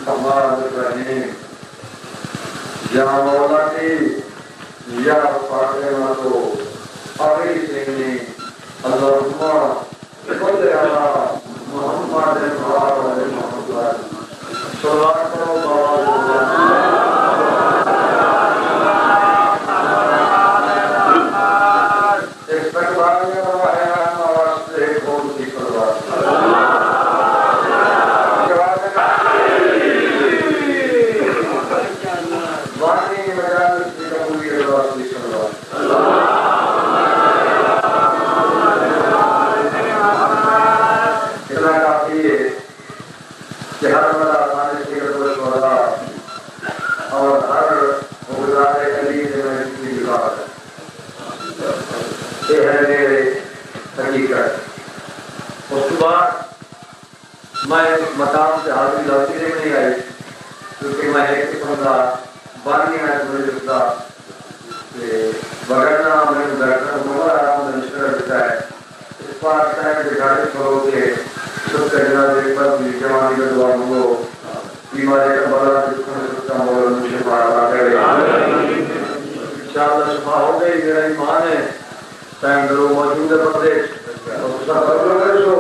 الرحمن الرحیم یا مولا کی یا فاطمہ تو آگئی سنگی اللہم صلی علی محمد وعلی محمد صلاة مقام سے حاضری لاتی نہیں آئی کیونکہ میں ایک قسم کا بانی ہے مجھے جستا بغیرنا میں بیٹھنا ہوگا آرام میں نشکر دیتا ہے اس بار ٹائم دکھانے کرو کہ سب کا جناب ایک بار جوانی کا دعا ہو بیماری کا بڑا جسم سکتا مولا مجھے پارا کرے انشاءاللہ شفا ہو گئی میرا ایمان ہے ٹائم درو موجود ہے پردیش اور اس کا برابر کر سو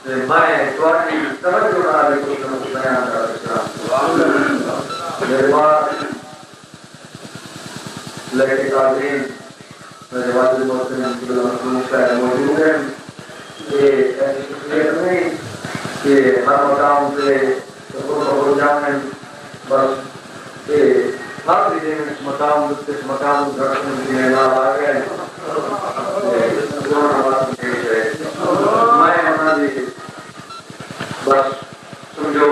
میں تواری توجہ نہ دے کچھ نہ کچھ بیان کر سکتا میرے بعد لیکن تعلیم میرے والد محترم موجود ہیں یہ ایسی شخصیت نہیں کہ ہر مقام سے ہو جانے بس یہ ہر دن مقام درشن کی نہ آ گئے بس سمجھو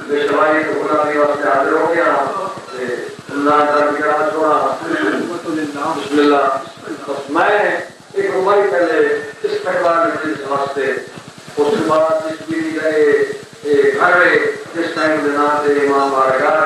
بشوائی کو بنا دیا واسطے حاضر ہو گیا اللہ تعالیٰ کی راہ چھوڑا بسم اللہ بس میں ایک ربائی پہلے اس پہلوان جس واسطے اس کے بعد جس بھی گئے گھر جس ٹائم دینا تھے امام بارگاہ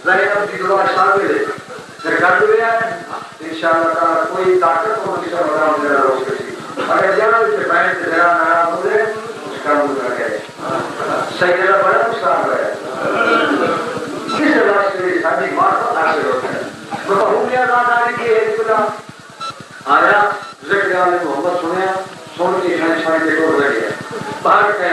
زینب کی دعا شامل ہے پھر کر دیا ہے انشاءاللہ تعالی کوئی طاقت ہو کسی مقام میرا روز کسی اگر جانا سے پہلے سے جانا ناراض ہو جائے اس کا منہ رکھے سیدنا بڑا نقصان ہے کس راستے میں ساری معرفت حاصل ہوتا ہے مفہومیہ آزادی کی ہے خدا آیا ذکر آل محمد سنیا سن کے شاہی کے طور رہ گیا باہر کے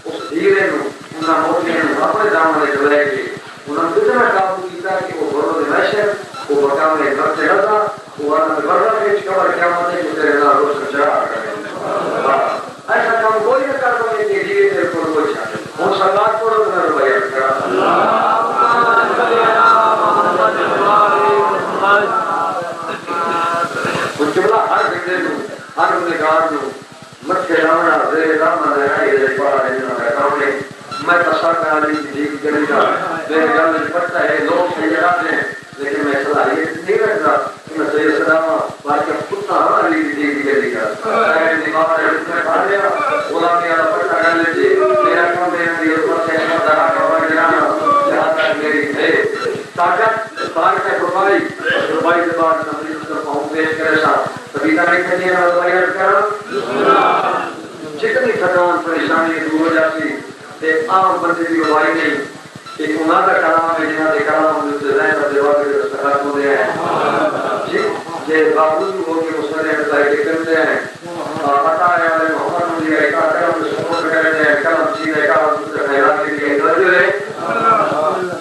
اس دھیرے نو انہاں موٹیاں نو اپنے دامنے چلائے گی انہوں نے اتنا قابو کیا کہ وہ غرور محشر وہ مقام میں وقت رضا وہ آدم برہ کے قبر قیامت ہے کہ تیرے نال روشن چراغ کرے ایسا کام کوئی نہ کر پائے کہ دھیرے تیرے کو کوئی چاہے ہوں سلات پڑھو تو میں روایت کرا جملہ ہر بندے نو ہر گنہگار نو مٹھے رامنا زیر رامنا لہائی دے پڑھا رہے ہیں میں تصور علی کی گلی کا میرے گھر میں پڑھتا ہے لوگ سیارات ہیں لیکن میں صلاحیت نہیں رکھتا کہ میں سید صدامہ باقی کتا ہوں علی کی گلی کا میں دماغ میں پڑھ لیا غلامی آدھا پڑھتا کر لیجیے میرا کام میرا بھی اوپر سے احمد دارا کروا گرانا جہاں تک میری ہے طاقت بار کا ربائی کے بعد نبی مصطفیٰ پاؤں پیش کرے ساتھ تبھی تاریخ میں نہیں میں ربائی عرض کرا جتنی تھکان پریشانی دور ہو جاتی کہ عام بندے کی روائی نہیں کہ انہاں کا کلام ہے جنہاں دے کلام سے ذہن اور دیوار کے دستخط ہوتے ہیں جی یہ باوجود ہو کہ مسئلے بتائے کہ کرتے ہیں عطا ہے علیہ محمد مجھے ایک کرم سپورٹ کرتے ہیں کلم چیز ہے کلم سے خیرات کے لیے درجہ ہے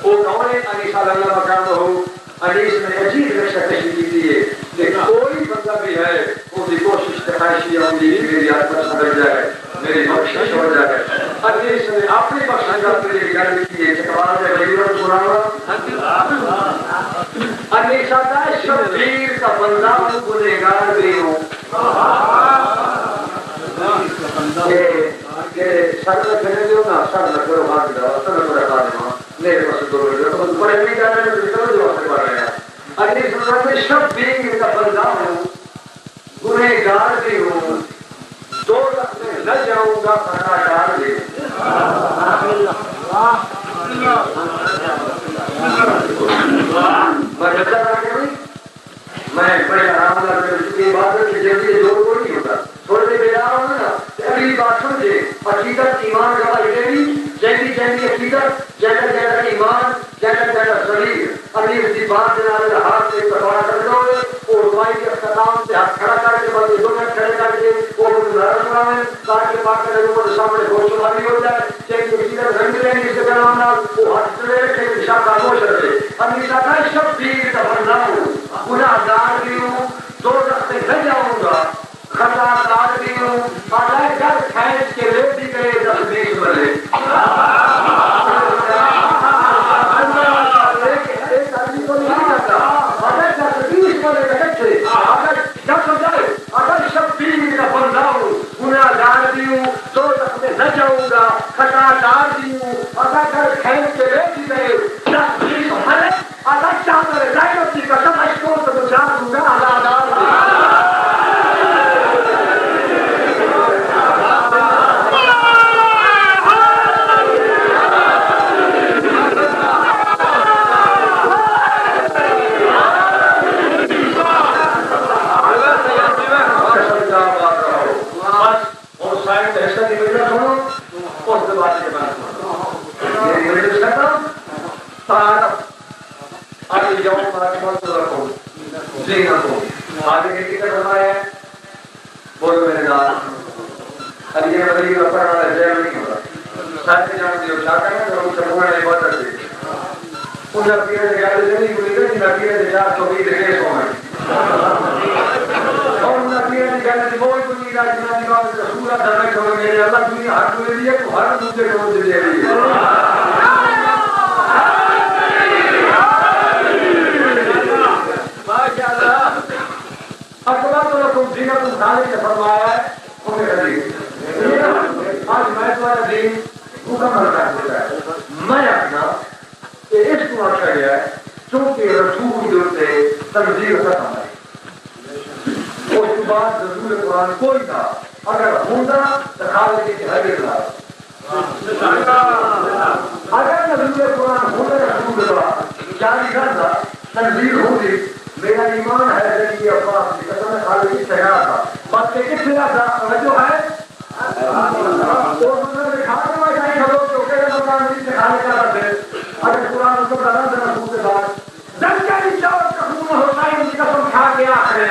وہ کون ہے انیسہ اللہ مکان ہو حدیث میں عجیب نقشہ کشی کی ہے کہ کوئی بندہ بھی ہے ان کی کوشش تخائشی ہوں گی میری آتما سمجھ جائے میری بخشش ہو جائے حدیث نے اپنی بخشش کے لیے گل کی ہے چکوال میں غیرت سناوا انیسہ کا شبیر کا بندہ گنہگار بھی ہوں کہ سر میں کھنے دیو نا سر نہ کرو ہاتھ دا سر نہ کرو ہاتھ دا میرے پاس دو لوگ تو بڑے نہیں جانے میں کتنا جو واسطے پڑھ رہے ہیں اگلی سنت میں شبیر کا بندہ ہوں گنہگار بھی ہوں دو لفظ میں نہ جاؤں گا فناکار بھی میں جتا رہا کہ میں بڑے آرام لگ رہے عبادت کی جلدی زور کو نہیں ہوتا تھوڑے دیر بیدار ہونا نا اگلی بات سمجھے عقیدت ایمان کا ایڈیوی جیسی جیسی عقیدت جیسا جیسا ایمان جیسا جیسا شریر اگلی اس کی بات جناب ہاتھ سے کٹوڑا کر دو اور روائی کے اختتام سے ہاتھ کھڑا کر کے بلکہ دو منٹ کھڑے کر کے وہ نظر سناویں تاکہ پاک کے لوگوں کے سامنے گوشت والی ہو جائے چاہے عقیدت رنگ لیں جس کے کلام نال وہ ہاتھ چلے رکھے نشان خاموش رکھے اگلی کا شبیر کا بندہ ہوں گناہگار بھی ہوں دو راستے نہ جاؤں گا خطا کار بھی ہوں اگر گھر کھینچ کے لے بھی گئے 10-20 بلے اگر شبیر کا بندہ ہوں گناہگار بھی ہوں دو راستے نہ جاؤں گا خطا کار بھی ہوں اگر گھر کھینچ کے لے بھی گئے 10-20 بلے اگر چاہتا ہے زائرت کی قسم اشکو تو جان دوں گا آزادار آگے کی ٹکٹ بنایا ہے بولو میرے نال علی نبی کا پڑھنا ہے جیل نہیں ہوگا ساتھ جان دیو کیا کرنا تو ان سے بولنا عبادت ہے ان کا پیرے سے گاڑی سے نہیں بولی گئی جن کا پیرے سے 420 کیس ہو گئے اور ان کا پیرے سے گاڑی سے بولی بولی گئی جن کا دیوار سے سورہ دھرمے کھوڑے میرے اللہ دنیا ہر دنیا دیئے تو ہر دوسرے کو دے دے رہی ہے اکبر تو لکم دینکم خالق نے فرمایا ہے ہمیں حدیث آج میں تمہارا دین مکمل کر دیتا ہے میں اپنا کہ اس کو رکھا گیا ہے چونکہ رسول جو سے تنظیر ختم ہے اس کے بعد رسول قرآن کوئی تھا اگر ہوتا تو خالق کی حدیث لا اگر رسول قرآن ہوتا رسول اللہ جاری کرتا تنظیر ہوتی میرا ایمان ہے کہ افواہ کی قسم خالی کی سہرا تھا بس کہ کس طرح تھا توجہ ہے تو انہوں نے دکھا دیا کہ نہیں کھڑو کہ اوکے مکان نہیں دکھانے کا رہا تھے اگر قرآن اس کو بدل دینا سوچ کے بعد زنجانی چاور کا خون ہوتا ہے ان کی قسم کھا کے آخرے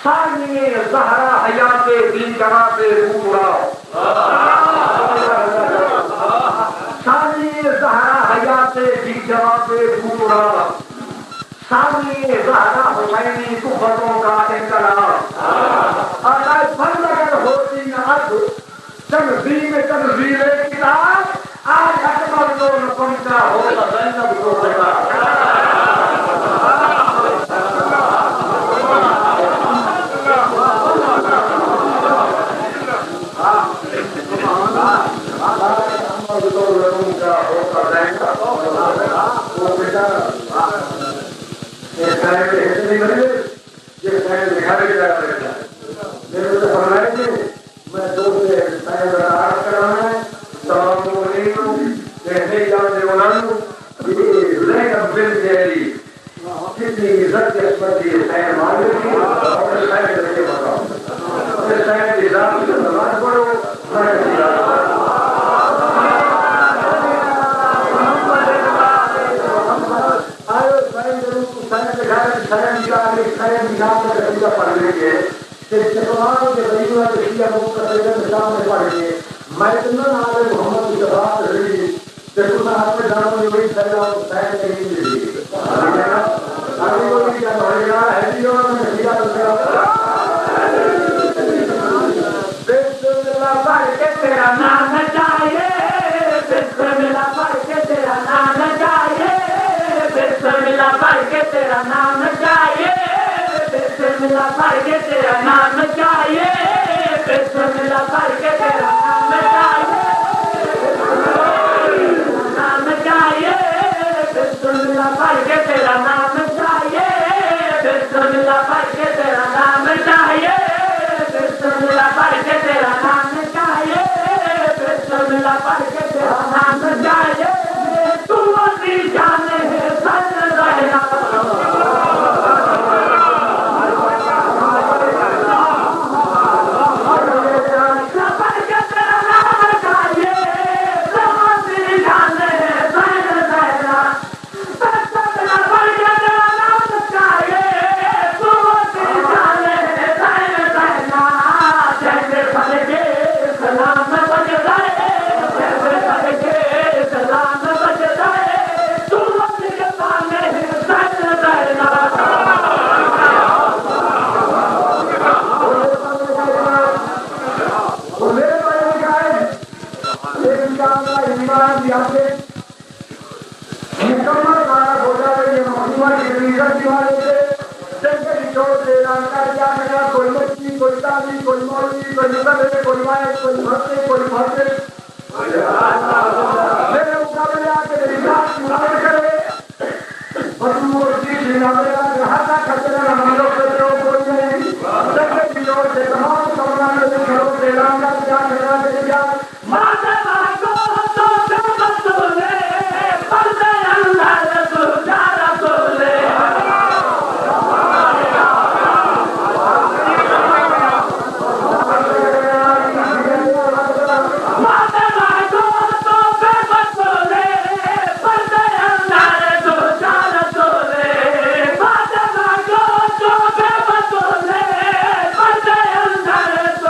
ثانی زہرا حیات دین کنا پہ روح اڑاؤ ثانی زہرا حیات دین کنا پہ روح اڑاؤ ثانی زہرا حسینی صحبتوں کا انقلاب آج بند اگر ہوتی نہ اب تنظیم تنظیر کتاب آج اکبر کو نکم کا ہوتا زینب کو خطاب وہ